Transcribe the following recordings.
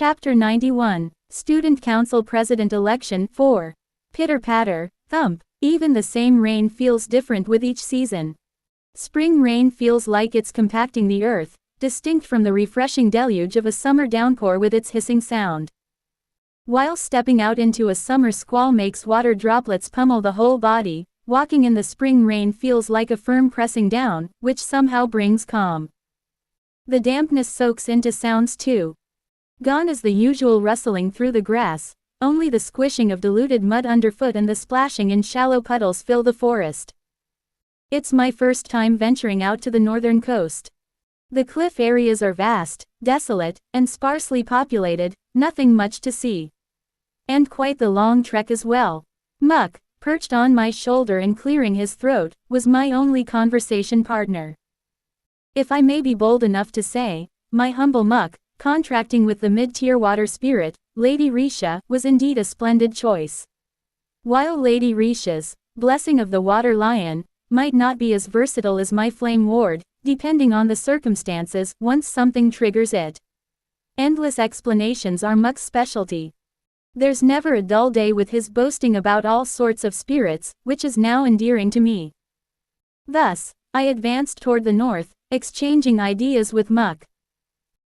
Chapter 91, Student Council President Election 4. Pitter-patter, thump, even the same rain feels different with each season. Spring rain feels like it's compacting the earth, distinct from the refreshing deluge of a summer downpour with its hissing sound. While stepping out into a summer squall makes water droplets pummel the whole body, walking in the spring rain feels like a firm pressing down, which somehow brings calm. The dampness soaks into sounds too. Gone is the usual rustling through the grass, only the squishing of diluted mud underfoot and the splashing in shallow puddles fill the forest. It's my first time venturing out to the northern coast. The cliff areas are vast, desolate, and sparsely populated, nothing much to see. And quite the long trek as well. Muck, perched on my shoulder and clearing his throat, was my only conversation partner. If I may be bold enough to say, my humble Muck, contracting with the mid-tier water spirit, Lady Risha, was indeed a splendid choice. While Lady Risha's blessing of the water lion might not be as versatile as my flame ward, depending on the circumstances, once something triggers it. Endless explanations are Muck's specialty. There's never a dull day with his boasting about all sorts of spirits, which is now endearing to me. Thus, I advanced toward the north, exchanging ideas with Muck.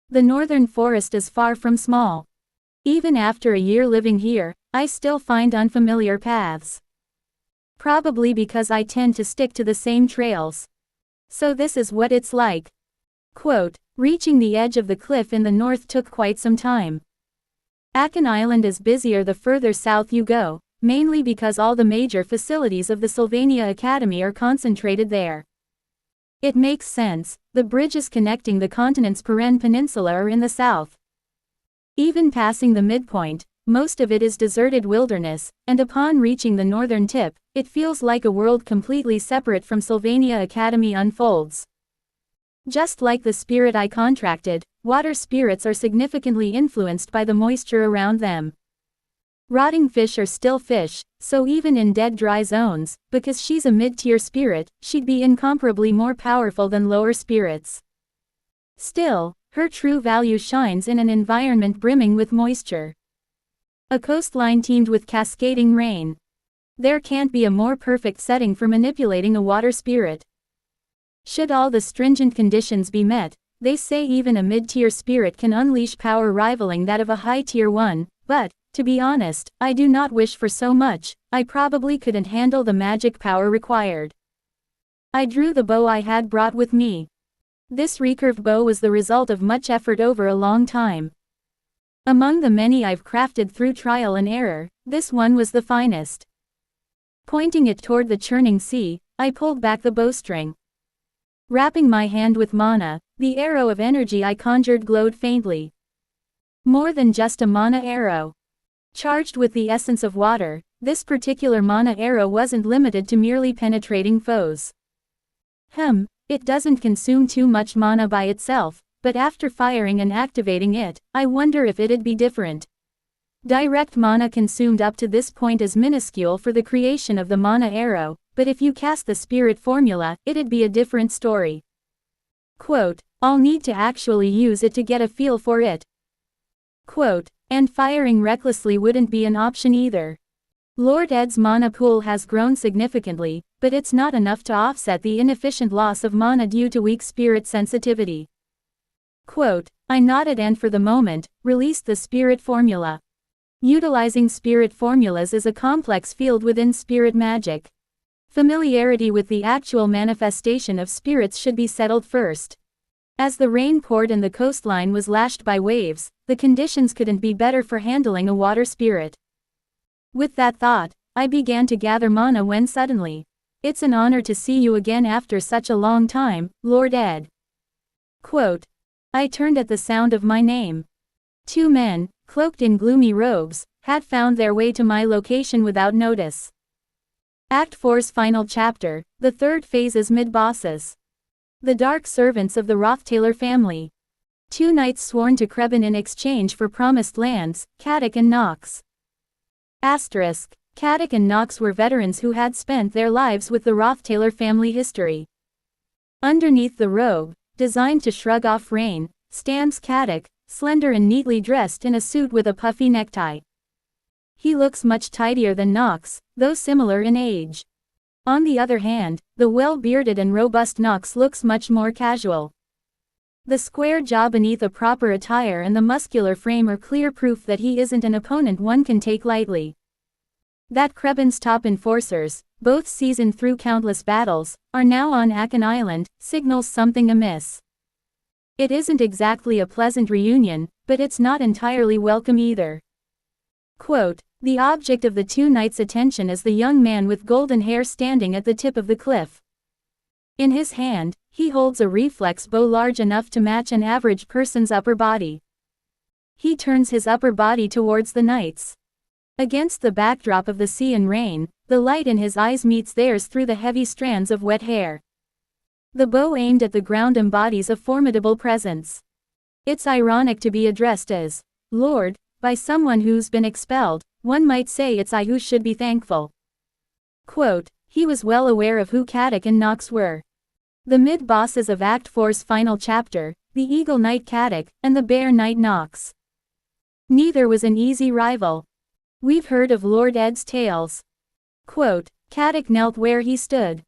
The northern forest is far from small. Even after a year living here, I still find unfamiliar paths. Probably because I tend to stick to the same trails. So this is what it's like. Quote, reaching the edge of the cliff in the north took quite some time. Akan Island is busier the further south you go, mainly because all the major facilities of the Sylvania Academy are concentrated there. It makes sense, the bridges connecting the continent's peninsula are in the south. Even passing the midpoint, most of it is deserted wilderness, and upon reaching the northern tip, it feels like a world completely separate from Sylvania Academy unfolds. Just like the spirit I contracted, water spirits are significantly influenced by the moisture around them. Rotting fish are still fish, so even in dead dry zones, because she's a mid-tier spirit, she'd be incomparably more powerful than lower spirits. Still, her true value shines in an environment brimming with moisture. A coastline teemed with cascading rain. There can't be a more perfect setting for manipulating a water spirit. Should all the stringent conditions be met, they say even a mid-tier spirit can unleash power rivaling that of a high-tier one, but, to be honest, I do not wish for so much. I probably couldn't handle the magic power required. I drew the bow I had brought with me. This recurved bow was the result of much effort over a long time. Among the many I've crafted through trial and error, this one was the finest. Pointing it toward the churning sea, I pulled back the bowstring. Wrapping my hand with mana, the arrow of energy I conjured glowed faintly. More than just a mana arrow. Charged with the essence of water, this particular mana arrow wasn't limited to merely penetrating foes. It doesn't consume too much mana by itself, but after firing and activating it, I wonder if it'd be different. Direct mana consumed up to this point is minuscule for the creation of the mana arrow, but if you cast the spirit formula, it'd be a different story. Quote, I'll need to actually use it to get a feel for it. Quote, and firing recklessly wouldn't be an option either. Lord Ed's mana pool has grown significantly, but it's not enough to offset the inefficient loss of mana due to weak spirit sensitivity. Quote, I nodded and for the moment, released the spirit formula. Utilizing spirit formulas is a complex field within spirit magic. Familiarity with the actual manifestation of spirits should be settled first. As the rain poured and the coastline was lashed by waves, the conditions couldn't be better for handling a water spirit. With that thought, I began to gather mana when suddenly, it's an honor to see you again after such a long time, Lord Ed. Quote, I turned at the sound of my name. Two men, cloaked in gloomy robes, had found their way to my location without notice. Act 4's final chapter, the third phase is mid-bosses. The dark servants of the Rothtaylor family. Two knights sworn to Krebin in exchange for promised lands, Caddick and Knox. Asterisk, Caddick and Knox were veterans who had spent their lives with the Rothtaylor family history. Underneath the robe, designed to shrug off rain, stands Caddick, slender and neatly dressed in a suit with a puffy necktie. He looks much tidier than Knox, though similar in age. On the other hand, the well-bearded and robust Knox looks much more casual. The square jaw beneath a proper attire and the muscular frame are clear proof that he isn't an opponent one can take lightly. That Creben's top enforcers, both seasoned through countless battles, are now on Akan Island, signals something amiss. It isn't exactly a pleasant reunion, but it's not entirely welcome either. Quote, the object of the two knights' attention is the young man with golden hair standing at the tip of the cliff. In his hand, he holds a reflex bow large enough to match an average person's upper body. He turns his upper body towards the knights. Against the backdrop of the sea and rain, the light in his eyes meets theirs through the heavy strands of wet hair. The bow aimed at the ground embodies a formidable presence. It's ironic to be addressed as Lord by someone who's been expelled. One might say it's I who should be thankful. Quote, he was well aware of who Caddock and Knox were. The mid-bosses of Act 4's final chapter, the Eagle Knight Caddock, and the Bear Knight Knox. Neither was an easy rival. We've heard of Lord Ed's tales. Quote, Caddock knelt where he stood.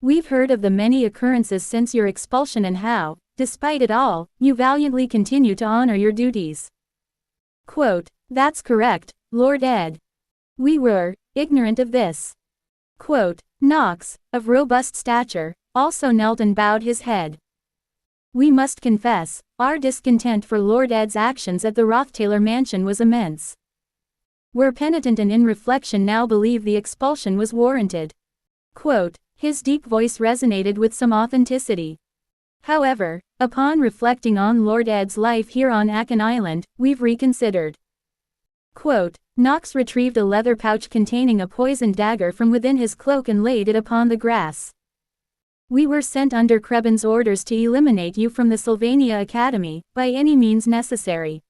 We've heard of the many occurrences since your expulsion and how, despite it all, you valiantly continue to honor your duties. Quote, that's correct, Lord Ed. We were ignorant of this. Quote, Knox, of robust stature, also knelt and bowed his head. We must confess, our discontent for Lord Ed's actions at the Rothtailor mansion was immense. We're penitent and in reflection now believe the expulsion was warranted. Quote, his deep voice resonated with some authenticity. However, upon reflecting on Lord Ed's life here on Akan Island, we've reconsidered. Quote, Knox retrieved a leather pouch containing a poisoned dagger from within his cloak and laid it upon the grass. We were sent under Creben's orders to eliminate you from the Sylvania Academy, by any means necessary.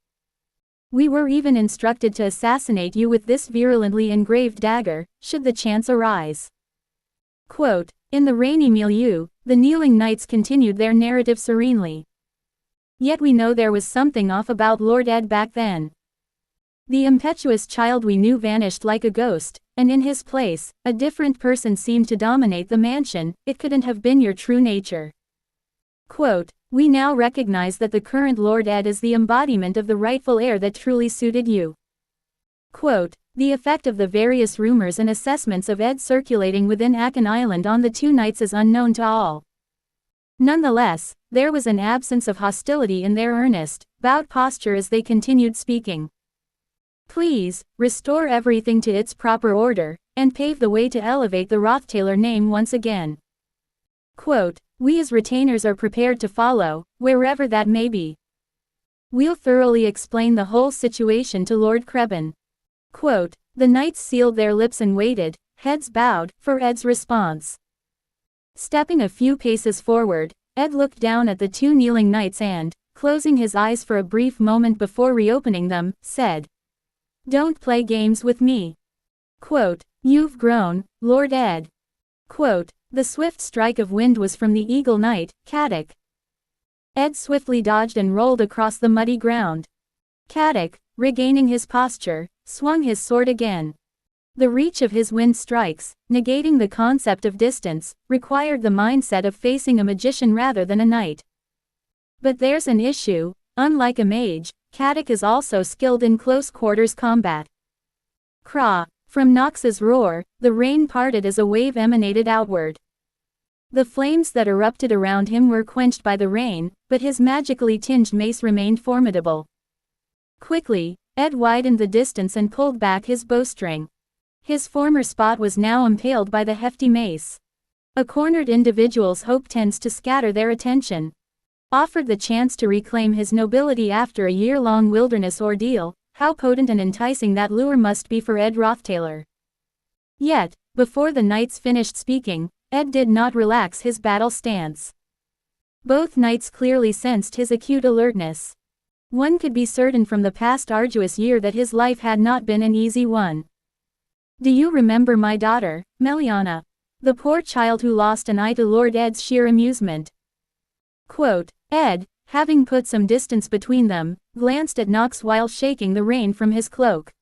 We were even instructed to assassinate you with this virulently engraved dagger, should the chance arise. Quote, in the rainy milieu, the kneeling knights continued their narrative serenely. Yet we know there was something off about Lord Ed back then. The impetuous child we knew vanished like a ghost, and in his place, a different person seemed to dominate the mansion. It couldn't have been your true nature. Quote, we now recognize that the current Lord Ed is the embodiment of the rightful heir that truly suited you. Quote, the effect of the various rumors and assessments of Ed circulating within Akan Island on the two knights is unknown to all. Nonetheless, there was an absence of hostility in their earnest, bowed posture as they continued speaking. Please, restore everything to its proper order, and pave the way to elevate the Rothtailor name once again. Quote, we as retainers are prepared to follow, wherever that may be. We'll thoroughly explain the whole situation to Lord Creben. Quote, the knights sealed their lips and waited, heads bowed, for Ed's response. Stepping a few paces forward, Ed looked down at the two kneeling knights and, closing his eyes for a brief moment before reopening them, said, don't play games with me. Quote, you've grown, Lord Ed. Quote, the swift strike of wind was from the Eagle Knight, Caddock. Ed swiftly dodged and rolled across the muddy ground. Caddock, regaining his posture, swung his sword again. The reach of his wind strikes, negating the concept of distance, required the mindset of facing a magician rather than a knight. But there's an issue, unlike a mage, Caddock is also skilled in close-quarters combat. Craw! From Knox's roar, the rain parted as a wave emanated outward. The flames that erupted around him were quenched by the rain, but his magically tinged mace remained formidable. Quickly, Ed widened the distance and pulled back his bowstring. His former spot was now impaled by the hefty mace. A cornered individual's hope tends to scatter their attention. Offered the chance to reclaim his nobility after a year-long wilderness ordeal, how potent and enticing that lure must be for Ed Rothtailor. Yet, before the knights finished speaking, Ed did not relax his battle stance. Both knights clearly sensed his acute alertness. One could be certain from the past arduous year that his life had not been an easy one. Do you remember my daughter, Meliana? The poor child who lost an eye to Lord Ed's sheer amusement. Quote, Ed, having put some distance between them, glanced at Knox while shaking the rain from his cloak.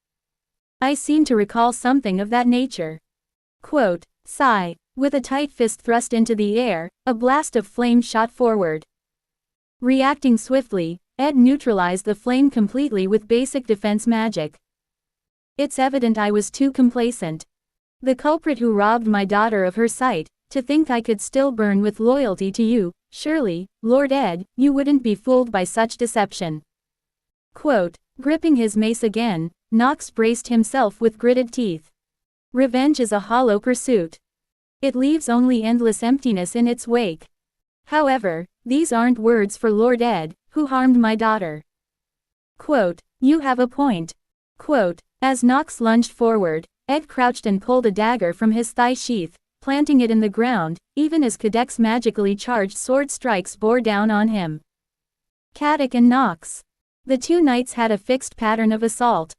I seem to recall something of that nature. Quote, sigh. With a tight fist thrust into the air, a blast of flame shot forward. Reacting swiftly, Ed neutralized the flame completely with basic defense magic. It's evident I was too complacent. The culprit who robbed my daughter of her sight, to think I could still burn with loyalty to you, surely, Lord Ed, you wouldn't be fooled by such deception. Quote, gripping his mace again, Knox braced himself with gritted teeth. Revenge is a hollow pursuit. It leaves only endless emptiness in its wake. However, these aren't words for Lord Ed, who harmed my daughter. Quote, you have a point. Quote, as Knox lunged forward, Ed crouched and pulled a dagger from his thigh sheath, planting it in the ground, even as Cadec's magically charged sword strikes bore down on him. Cadec and Knox. The two knights had a fixed pattern of assault.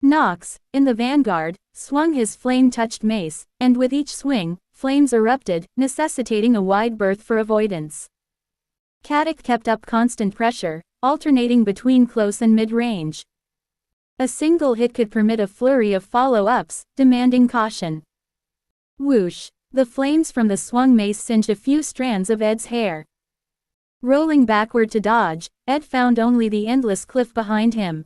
Knox, in the vanguard, swung his flame-touched mace, and with each swing, flames erupted, necessitating a wide berth for avoidance. Cadec kept up constant pressure, alternating between close and mid-range. A single hit could permit a flurry of follow-ups, demanding caution. Whoosh! The flames from the swung mace singed a few strands of Ed's hair. Rolling backward to dodge, Ed found only the endless cliff behind him.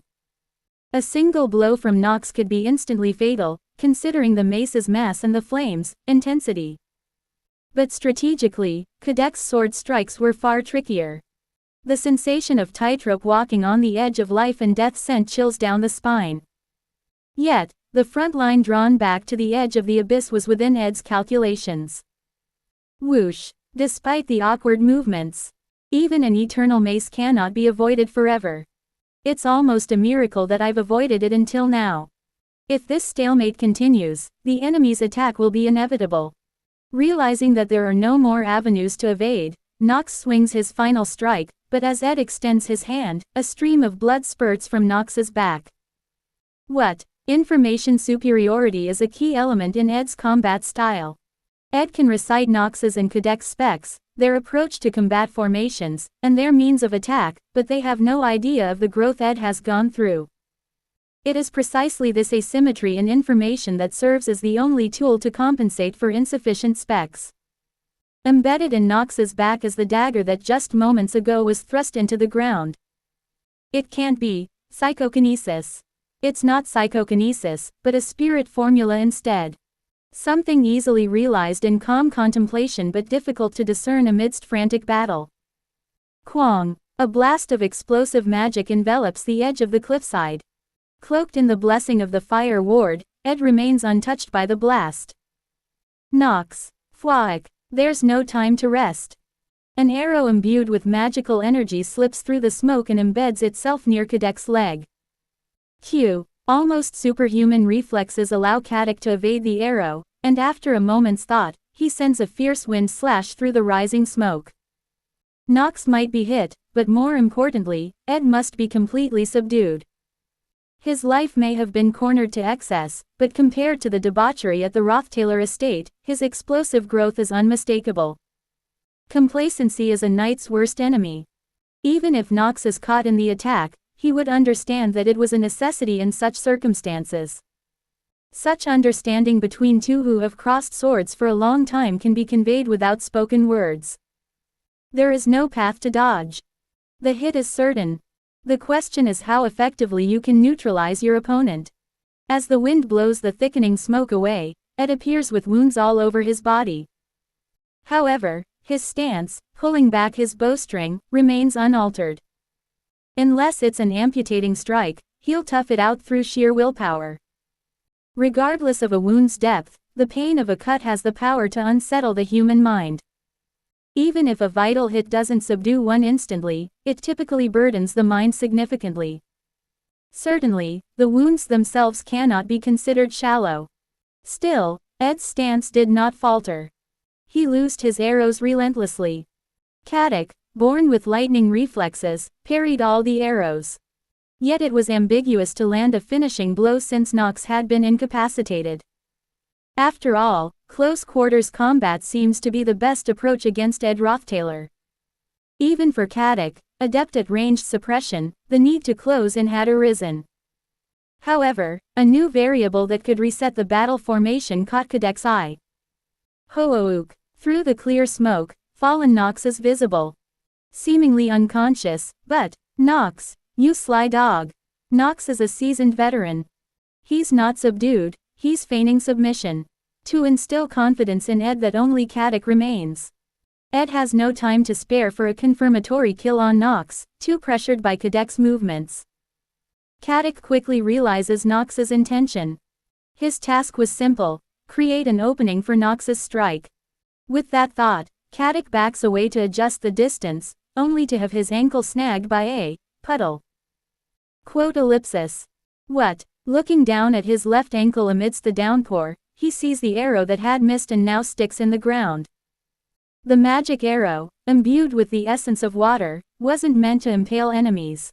A single blow from Knox could be instantly fatal, considering the mace's mass and the flames' intensity. But strategically, Cadec's sword strikes were far trickier. The sensation of tightrope walking on the edge of life and death sent chills down the spine. Yet, the front line drawn back to the edge of the abyss was within Ed's calculations. Whoosh! Despite the awkward movements, even an eternal mace cannot be avoided forever. It's almost a miracle that I've avoided it until now. If this stalemate continues, the enemy's attack will be inevitable. Realizing that there are no more avenues to evade, Knox swings his final strike, but as Ed extends his hand, a stream of blood spurts from Knox's back. What? Information superiority is a key element in Ed's combat style. Ed can recite Knox's and Cadec's specs, their approach to combat formations, and their means of attack, but they have no idea of the growth Ed has gone through. It is precisely this asymmetry in information that serves as the only tool to compensate for insufficient specs. Embedded in Knox's back is the dagger that just moments ago was thrust into the ground. It can't be psychokinesis. It's not psychokinesis, but a spirit formula instead. Something easily realized in calm contemplation but difficult to discern amidst frantic battle. Quang! A blast of explosive magic envelops the edge of the cliffside. Cloaked in the blessing of the fire ward, Ed remains untouched by the blast. Knox! Fwaak! There's no time to rest. An arrow imbued with magical energy slips through the smoke and embeds itself near Cadec's leg. Q. Almost superhuman reflexes allow Cadec to evade the arrow, and after a moment's thought, he sends a fierce wind slash through the rising smoke. Knox might be hit, but more importantly, Ed must be completely subdued. His life may have been cornered to excess, but compared to the debauchery at the Rothtaylor estate, his explosive growth is unmistakable. Complacency is a knight's worst enemy. Even if Knox is caught in the attack, he would understand that it was a necessity in such circumstances. Such understanding between two who have crossed swords for a long time can be conveyed without spoken words. There is no path to dodge. The hit is certain. The question is how effectively you can neutralize your opponent. As the wind blows the thickening smoke away, Ed appears with wounds all over his body. However, his stance, pulling back his bowstring, remains unaltered. Unless it's an amputating strike, he'll tough it out through sheer willpower. Regardless of a wound's depth, the pain of a cut has the power to unsettle the human mind. Even if a vital hit doesn't subdue one instantly, it typically burdens the mind significantly. Certainly, the wounds themselves cannot be considered shallow. Still, Ed's stance did not falter. He loosed his arrows relentlessly. Cadec, born with lightning reflexes, parried all the arrows. Yet it was ambiguous to land a finishing blow since Knox had been incapacitated. After all, close quarters combat seems to be the best approach against Ed Rothtaylor. Even for Cadec, adept at ranged suppression, the need to close in had arisen. However, a new variable that could reset the battle formation caught Cadec's eye. Hoook! Through the clear smoke, fallen Nox is visible. Seemingly unconscious, but, Nox, you sly dog. Nox is a seasoned veteran. He's not subdued, he's feigning submission. To instill confidence in Ed that only Cadec remains. Ed has no time to spare for a confirmatory kill on Nox, too pressured by Cadec's movements. Cadec quickly realizes Nox's intention. His task was simple: create an opening for Nox's strike. With that thought, Cadec backs away to adjust the distance, only to have his ankle snagged by a puddle. Quote ellipsis. What? Looking down at his left ankle amidst the downpour, he sees the arrow that had missed and now sticks in the ground. The magic arrow, imbued with the essence of water, wasn't meant to impale enemies.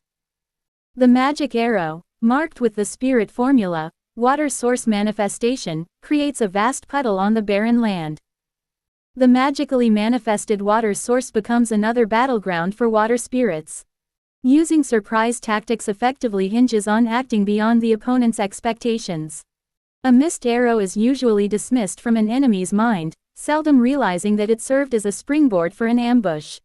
The magic arrow, marked with the spirit formula, water source manifestation, creates a vast puddle on the barren land. The magically manifested water source becomes another battleground for water spirits. Using surprise tactics effectively hinges on acting beyond the opponent's expectations. A missed arrow is usually dismissed from an enemy's mind, seldom realizing that it served as a springboard for an ambush.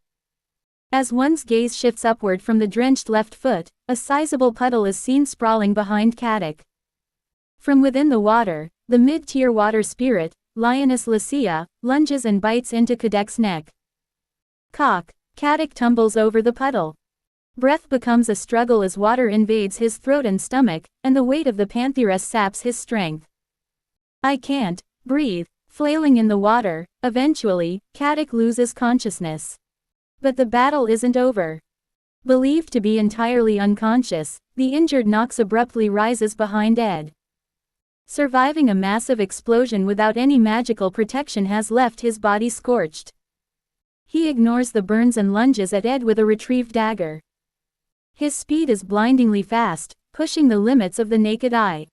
As one's gaze shifts upward from the drenched left foot, a sizable puddle is seen sprawling behind Cadec. From within the water, the mid-tier water spirit, Lioness Lucia, lunges and bites into Cadec's neck. Cock! Cadec tumbles over the puddle. Breath becomes a struggle as water invades his throat and stomach, and the weight of the pantheress saps his strength. I can't breathe. Flailing in the water, eventually, Cadec loses consciousness. But the battle isn't over. Believed to be entirely unconscious, the injured Nox abruptly rises behind Ed. Surviving a massive explosion without any magical protection has left his body scorched. He ignores the burns and lunges at Ed with a retrieved dagger. His speed is blindingly fast, pushing the limits of the naked eye.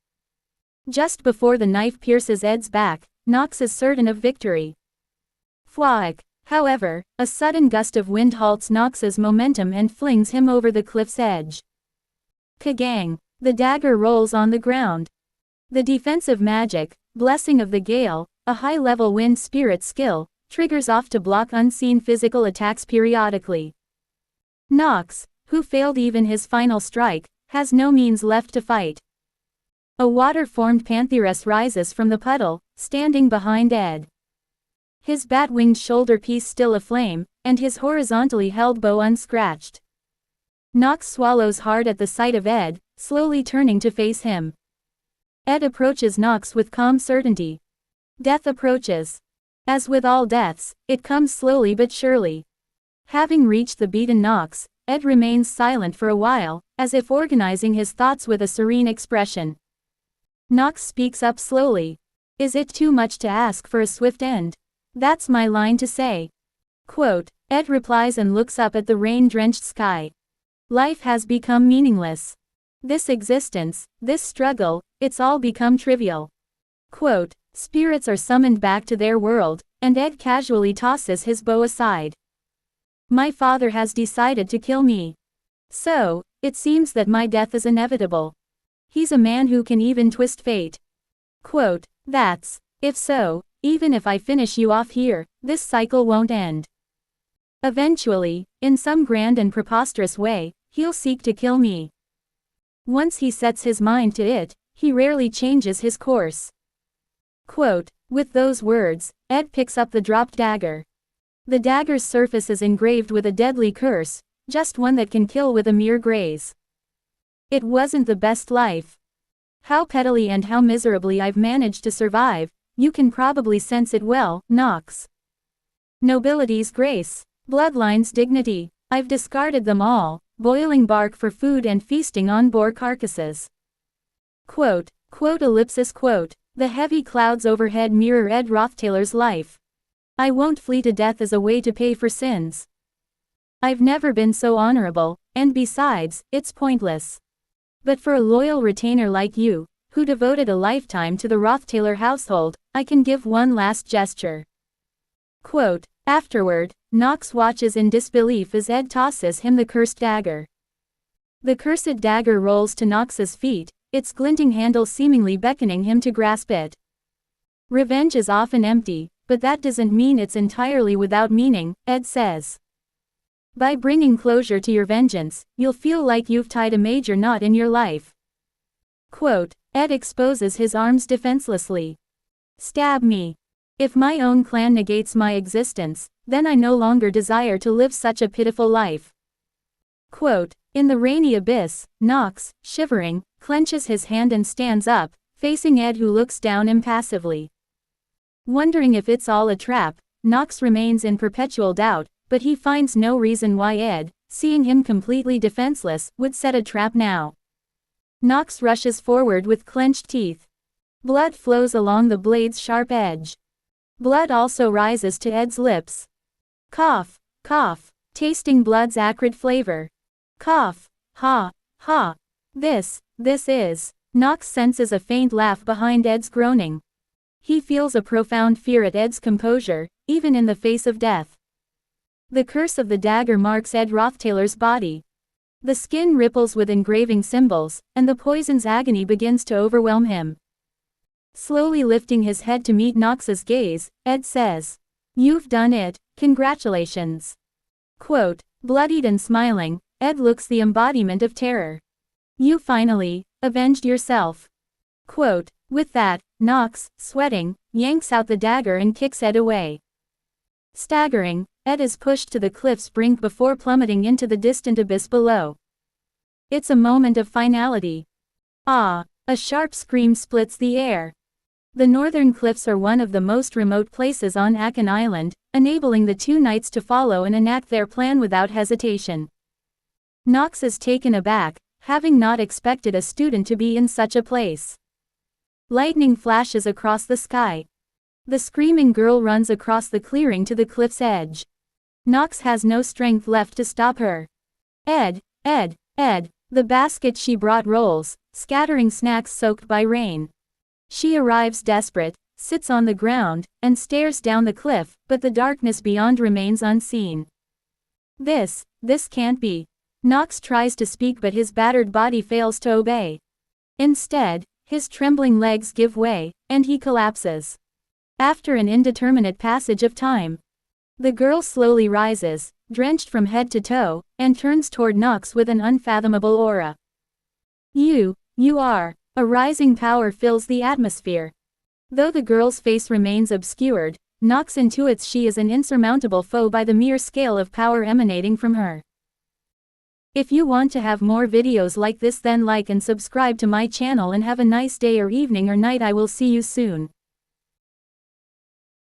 Just before the knife pierces Ed's back, Nox is certain of victory. Fwaak! However, a sudden gust of wind halts Nox's momentum and flings him over the cliff's edge. Kagang! The dagger rolls on the ground. The defensive magic, blessing of the gale, a high-level wind spirit skill, triggers off to block unseen physical attacks periodically. Nox, who failed even his final strike, has no means left to fight. A water-formed pantheress rises from the puddle, standing behind Ed. His bat-winged shoulder piece still aflame, and his horizontally held bow unscratched. Nox swallows hard at the sight of Ed, slowly turning to face him. Ed approaches Nox with calm certainty. Death approaches. As with all deaths, it comes slowly but surely. Having reached the beaten Nox, Ed remains silent for a while, as if organizing his thoughts with a serene expression. Nox speaks up slowly. Is it too much to ask for a swift end? That's my line to say. Quote, Ed replies and looks up at the rain-drenched sky. Life has become meaningless. This existence, this struggle, it's all become trivial. Quote, spirits are summoned back to their world, and Ed casually tosses his bow aside. My father has decided to kill me. So, it seems that my death is inevitable. He's a man who can even twist fate. Quote, if so, even if I finish you off here, this cycle won't end. Eventually, in some grand and preposterous way, he'll seek to kill me. Once he sets his mind to it, he rarely changes his course. Quote, with those words, Ed picks up the dropped dagger. The dagger's surface is engraved with a deadly curse, just one that can kill with a mere graze. It wasn't the best life. How pettily and how miserably I've managed to survive, you can probably sense it well, Nox. Nobility's grace, bloodline's dignity, I've discarded them all, boiling bark for food and feasting on boar carcasses. Quote, the heavy clouds overhead mirror Ed Rothtailor's life. I won't flee to death as a way to pay for sins. I've never been so honorable, and besides, it's pointless. But for a loyal retainer like you, who devoted a lifetime to the Rothtailor household, I can give one last gesture. Quote, Afterward, Knox watches in disbelief as Ed tosses him the cursed dagger. The cursed dagger rolls to Knox's feet, its glinting handle seemingly beckoning him to grasp it. Revenge is often empty, but that doesn't mean it's entirely without meaning, Ed says. By bringing closure to your vengeance, you'll feel like you've tied a major knot in your life. Quote, Ed exposes his arms defenselessly. Stab me. If my own clan negates my existence, then I no longer desire to live such a pitiful life. Quote, in the rainy abyss, Knox, shivering, clenches his hand and stands up, facing Ed who looks down impassively. Wondering if it's all a trap, Knox remains in perpetual doubt, but he finds no reason why Ed, seeing him completely defenseless, would set a trap now. Knox rushes forward with clenched teeth. Blood flows along the blade's sharp edge. Blood also rises to Ed's lips. Cough, cough, tasting blood's acrid flavor. Cough, ha, ha. This is. Knox senses a faint laugh behind Ed's groaning. He feels a profound fear at Ed's composure, even in the face of death. The curse of the dagger marks Ed Rothtailor's body. The skin ripples with engraving symbols, and the poison's agony begins to overwhelm him. Slowly lifting his head to meet Knox's gaze, Ed says, "You've done it, congratulations." Quote, bloodied and smiling, Ed looks the embodiment of terror. You finally avenged yourself. Quote, with that, Knox, sweating, yanks out the dagger and kicks Ed away. Staggering, Ed is pushed to the cliff's brink before plummeting into the distant abyss below. It's a moment of finality. Ah! A sharp scream splits the air. The northern cliffs are one of the most remote places on Akan Island, enabling the two knights to follow and enact their plan without hesitation. Knox is taken aback, having not expected a student to be in such a place. Lightning flashes across the sky. The screaming girl runs across the clearing to the cliff's edge. Knox has no strength left to stop her. Ed, Ed, Ed, the basket she brought rolls, scattering snacks soaked by rain. She arrives desperate, sits on the ground, and stares down the cliff, but the darkness beyond remains unseen. This can't be. Knox tries to speak but his battered body fails to obey. Instead, his trembling legs give way, and he collapses. After an indeterminate passage of time, the girl slowly rises, drenched from head to toe, and turns toward Knox with an unfathomable aura. You are. A rising power fills the atmosphere. Though the girl's face remains obscured, Knox intuits she is an insurmountable foe by the mere scale of power emanating from her. If you want to have more videos like this, then like and subscribe to my channel and have a nice day or evening or night. I will see you soon.